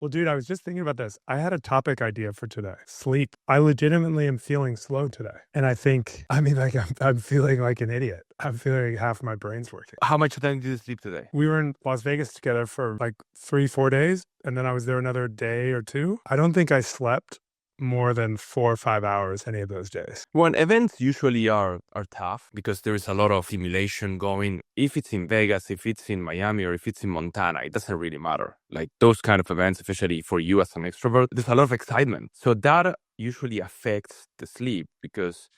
Well, dude, I was just thinking about this. I had a topic idea for today. Sleep. I legitimately am feeling slow today. And I think, I mean, like, I'm feeling like an idiot. I'm feeling half my brain's working. How much time did you sleep today? We were in Las Vegas together for like 3, 4 days. And then I was there another day or two. I don't think I slept more than 4 or 5 hours any of those days. Well, events usually are tough because there is a lot of stimulation going. If it's in Vegas, if it's in Miami, or if it's in Montana, it doesn't really matter. Like those kind of events, especially for you as an extrovert, there's a lot of excitement. So that usually affects the sleep because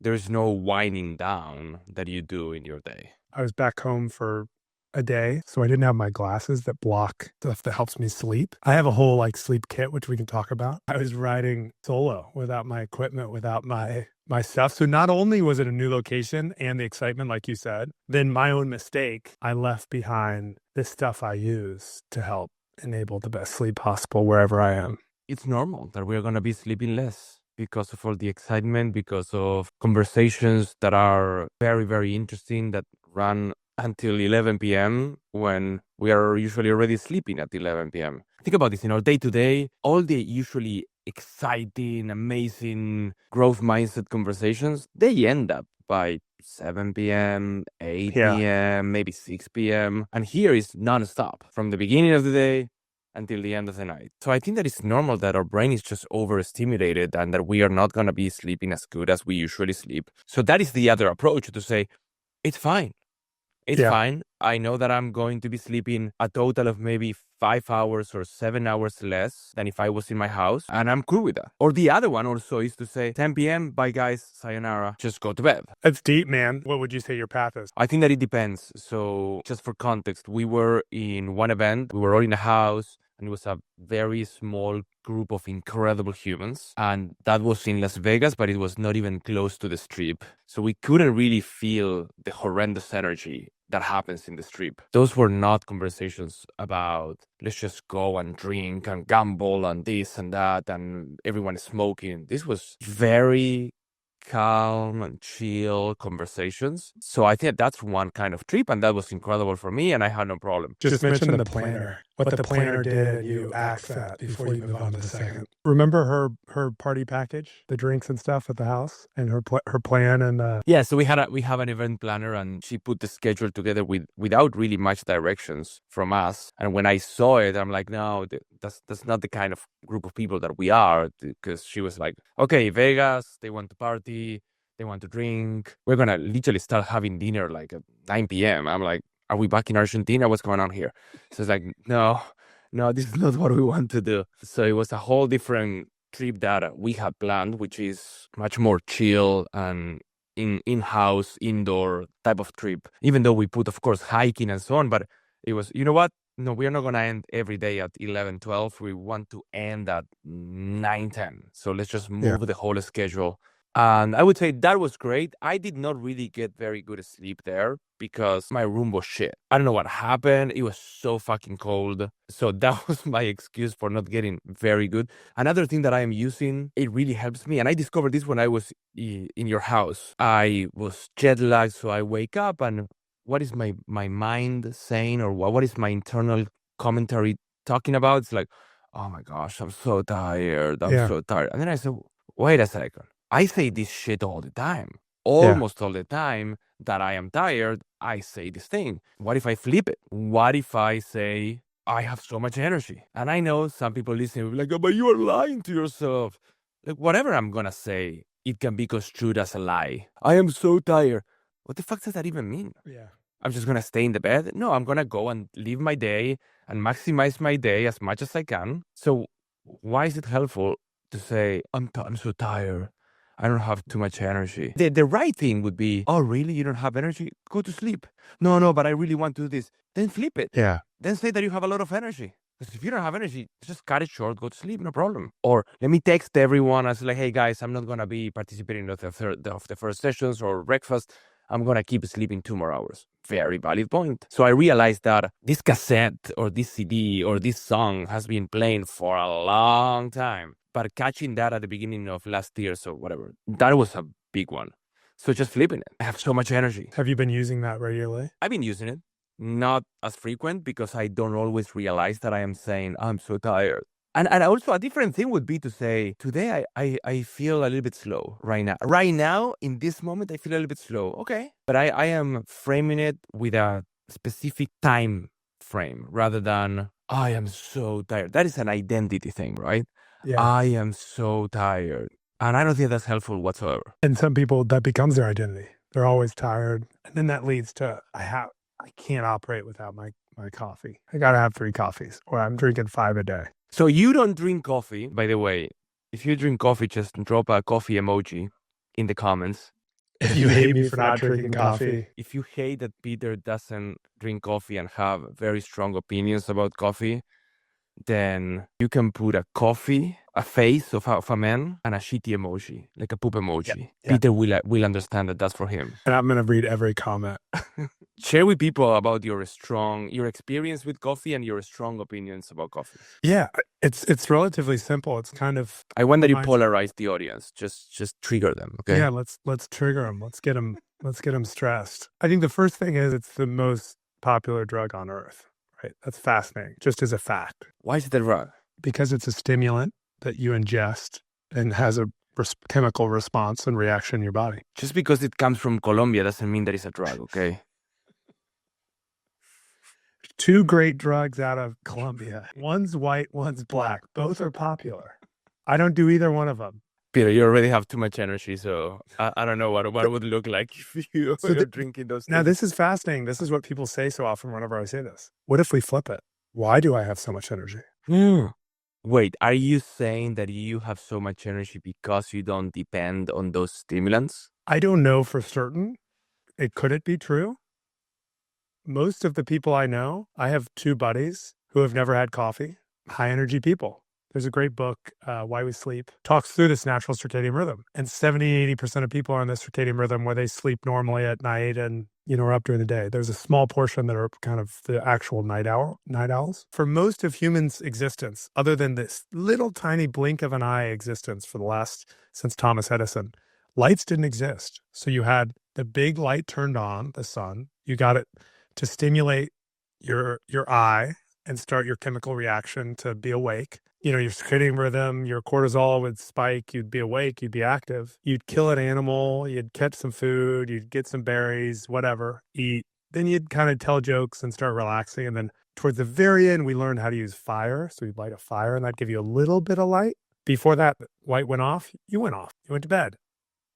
there's no winding down that you do in your day. I was back home for a day, so I didn't have my glasses that block stuff that helps me sleep. I have a whole like sleep kit, which we can talk about. I was riding solo without my equipment, without my stuff. So not only was it a new location and the excitement, like you said, then my own mistake, I left behind this stuff I use to help enable the best sleep possible wherever I am. It's normal that we're going to be sleeping less because of all the excitement, because of conversations that are very, very interesting that run until 11 p.m. when we are usually already sleeping at 11 p.m. Think about this in our day-to-day, all the usually exciting, amazing growth mindset conversations, they end up by 7 p.m., 8 p.m., maybe 6 p.m. And here is nonstop from the beginning of the day until the end of the night. So I think that it's normal that our brain is just overstimulated and that we are not going to be sleeping as good as we usually sleep. So that is the other approach, to say, it's fine. It's fine. I know that I'm going to be sleeping a total of maybe 5 hours or 7 hours less than if I was in my house, and I'm cool with that. Or the other one also is to say 10 p.m., bye guys, sayonara, just go to bed. That's deep, man. What would you say your path is? I think that it depends. So just for context, we were in one event, we were all in a house, and it was a very small group of incredible humans. And that was in Las Vegas, but it was not even close to the Strip. So we couldn't really feel the horrendous energy that happens in the Strip. Those were not conversations about let's just go and drink and gamble and this and that and everyone is smoking. This was very calm and chill conversations. So I think that's one kind of trip, and that was incredible for me, and I had no problem. Just mention the planner. What the planner did, you ask that before you move on to the second. Remember her party package, the drinks and stuff at the house, and her plan and yeah. So we have an event planner, and she put the schedule together without really much directions from us. And when I saw it, I'm like, no, that's not the kind of group of people that we are. Because she was like, okay, Vegas, they want to party, they want to drink. We're gonna literally start having dinner like at 9 p.m. I'm like, are we back in Argentina? What's going on here? So it's like, no, this is not what we want to do. So it was a whole different trip that we had planned, which is much more chill and in-house, indoor type of trip. Even though we put, of course, hiking and so on, but it was, you know what? No, we're not going to end every day at 11, 12. We want to end at 9, 10. So let's just move the whole schedule. And I would say that was great. I did not really get very good sleep there because my room was shit. I don't know what happened. It was so fucking cold. So that was my excuse for not getting very good. Another thing that I am using, it really helps me. And I discovered this when I was in your house. I was jet lagged, so I wake up and what is my mind saying, or what is my internal commentary talking about? It's like, oh my gosh, I'm so tired. I'm so tired. And then I said, wait a second. I say this shit all the time. Almost all the time that I am tired, I say this thing. What if I flip it? What if I say, I have so much energy? And I know some people listening will be like, oh, but you are lying to yourself. Like, whatever I'm going to say, it can be construed as a lie. I am so tired. What the fuck does that even mean? Yeah. I'm just going to stay in the bed? No, I'm going to go and live my day and maximize my day as much as I can. So why is it helpful to say, I'm so tired? I don't have too much energy. The right thing would be, oh, really? You don't have energy? Go to sleep. No, but I really want to do this. Then flip it. Yeah. Then say that you have a lot of energy. Because if you don't have energy, just cut it short, go to sleep, no problem. Or let me text everyone and say, like, hey, guys, I'm not going to be participating in the first sessions or breakfast. I'm going to keep sleeping 2 more hours. Very valid point. So I realized that this cassette or this CD or this song has been playing for a long time. But catching that at the beginning of last year, so whatever, that was a big one. So just flipping it. I have so much energy. Have you been using that regularly? I've been using it. not as frequent because I don't always realize that I am saying, I'm so tired. And also a different thing would be to say, today I feel a little bit slow right now. Right now, in this moment, I feel a little bit slow. Okay. But I am framing it with a specific time frame rather than, I am so tired. That is an identity thing, right? Yeah. I am so tired. And I don't think that's helpful whatsoever. And some people, that becomes their identity. They're always tired. And then that leads to, I can't operate without my coffee. I got to have 3 coffees, or I'm drinking 5 a day. So you don't drink coffee, by the way. If you drink coffee, just drop a coffee emoji in the comments. If you hate me for not drinking coffee. If you hate that Peter doesn't drink coffee and have very strong opinions about coffee, then you can put a coffee, a face of a man, and a shitty emoji, like a poop emoji. Yeah. Peter will understand that that's for him. And I'm going to read every comment. Share with people about your experience with coffee and your strong opinions about coffee. Yeah, it's relatively simple. It's kind of, I want that you polarize the audience. Just trigger them, okay? Yeah, let's trigger them. Let's get them stressed. I think the first thing is it's the most popular drug on earth, right? That's fascinating, just as a fact. Why is it a drug? Because it's a stimulant that you ingest and has a chemical response and reaction in your body. Just because it comes from Colombia doesn't mean that it's a drug, okay? 2 great drugs out of Colombia. One's white, one's black. Both are popular. I don't do either one of them. Peter, you already have too much energy, so I don't know what it would look like if you're drinking those things. Now, this is fascinating. This is what people say so often whenever I say this. What if we flip it? Why do I have so much energy? Wait, are you saying that you have so much energy because you don't depend on those stimulants? I don't know for certain. Could it be true? Most of the people I know, I have 2 buddies who have never had coffee, high energy people. There's a great book, Why We Sleep, talks through this natural circadian rhythm. And 70-80% of people are in this circadian rhythm where they sleep normally at night and, are up during the day. There's a small portion that are kind of the actual night owls. For most of humans' existence, other than this little tiny blink of an eye existence since Thomas Edison, lights didn't exist. So you had the big light turned on, the sun. You got it to stimulate your eye and start your chemical reaction to be awake. Your circadian rhythm, your cortisol would spike, you'd be awake, you'd be active. You'd kill an animal, you'd catch some food, you'd get some berries, whatever, eat. Then you'd kind of tell jokes and start relaxing. And then towards the very end, we learned how to use fire. So you'd light a fire and that'd give you a little bit of light. Before that light went off, you went to bed.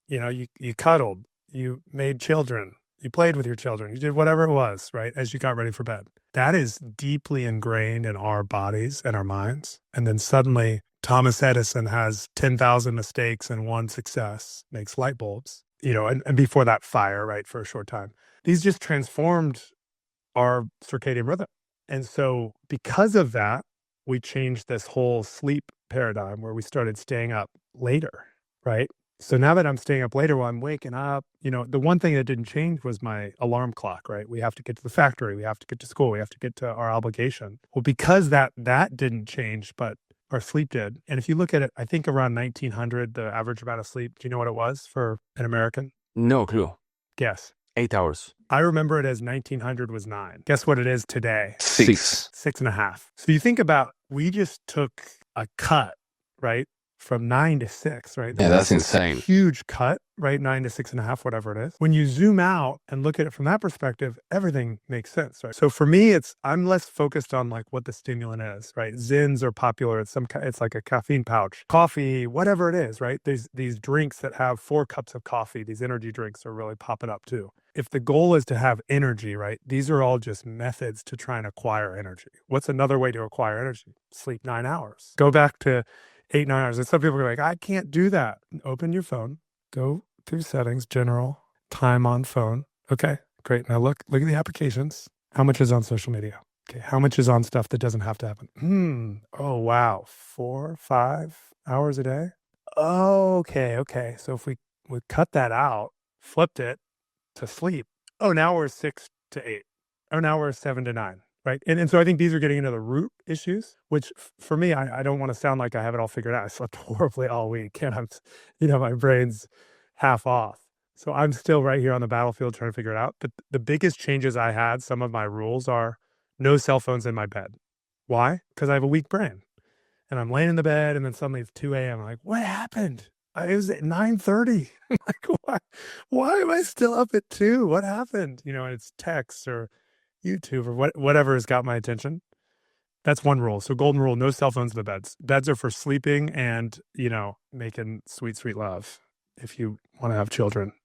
You cuddled, you made children. You played with your children. You did whatever it was, right, as you got ready for bed. That is deeply ingrained in our bodies and our minds. And then suddenly, Thomas Edison has 10,000 mistakes and 1 success, makes light bulbs, and before that, fire, right, for a short time. These just transformed our circadian rhythm. And so because of that, we changed this whole sleep paradigm where we started staying up later, right? So now that I'm staying up later while I'm waking up, the one thing that didn't change was my alarm clock, right? We have to get to the factory. We have to get to school. We have to get to our obligation. Well, because that didn't change, but our sleep did. And if you look at it, I think around 1900, the average amount of sleep, do you know what it was for an American? No clue. Guess. 8 hours. I remember it as 1900 was 9. Guess what it is today? 6. 6.5. So you think about, we just took a cut, right? From 9 to 6, right? Yeah, that's insane. Huge cut, right? 9 to 6.5, whatever it is. When you zoom out and look at it from that perspective, everything makes sense, right? So for me, I'm less focused on like what the stimulant is, right? Zins are popular. It's like a caffeine pouch, coffee, whatever it is, right? These drinks that have 4 cups of coffee, these energy drinks are really popping up too. If the goal is to have energy, right? These are all just methods to try and acquire energy. What's another way to acquire energy? Sleep 9 hours. Go back to 8, 9 hours. And some people are like, I can't do that. Open your phone, go through settings, general, time on phone. Okay, great. Now look at the applications. How much is on social media? Okay, how much is on stuff that doesn't have to happen? Oh, wow. 4, 5 hours a day? Okay. So if we cut that out, flipped it to sleep. Oh, now we're 6 to 8. Oh, now we're 7 to 9. Right. And so I think these are getting into the root issues, which for me, I don't want to sound like I have it all figured out. I slept horribly all week and my brain's half off. So I'm still right here on the battlefield trying to figure it out. But the biggest changes I had, some of my rules are no cell phones in my bed. Why? Because I have a weak brain. And I'm laying in the bed and then suddenly it's 2 a.m. I'm like, what happened? It was at 9:30. Like, why am I still up at 2? What happened? And it's text or YouTube or whatever has got my attention. That's one rule. So golden rule, no cell phones in the beds. Beds are for sleeping and, making sweet, sweet love if you want to have children.